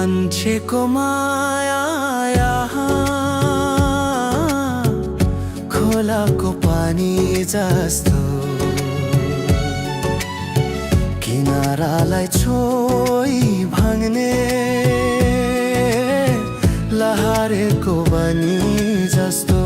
मान्छेको माया खोलाको पानी जस्तो किनारालाई छोई भाङ्ने लहरेको बनी जस्तो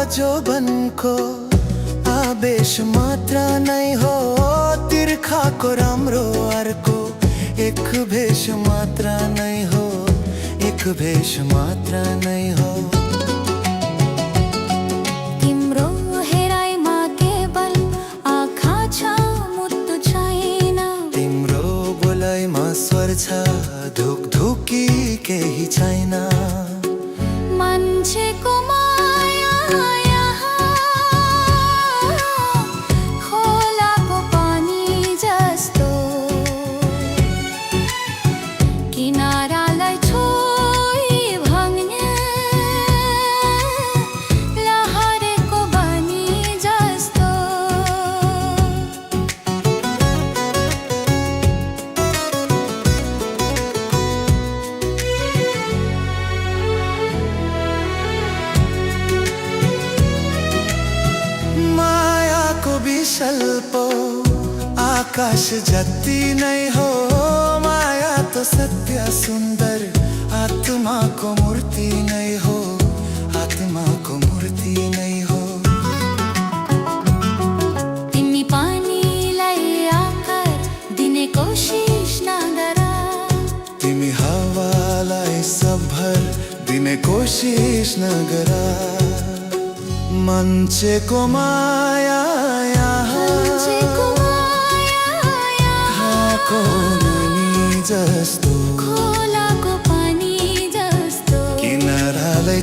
जोबनको आवेश मात्र नै हो, तिर्खाको राम्रो अर्को एक भेष मात्र नै हो, एक भेष मात्र नै हो। तिम्रो हेराइमा केवल आँखा छ, मुटु छैन। तिम्रो बोलाइमा स्वर छ, धुकधुकी केही छैन। मान्छेको विकल्पो आकाश जति नै हो, माया तो सत्य सुन्दर आत्माको मूर्ति नै हो, आत्माको मूर्ति नै हो। तिमी पानीलाई आकार दिने कोसिस नगर, तिमी हावालाई सबभर दिने कोसिस नगर। मान्छेको माया जस्तो खोलाको पानी जस्तो किनारालाई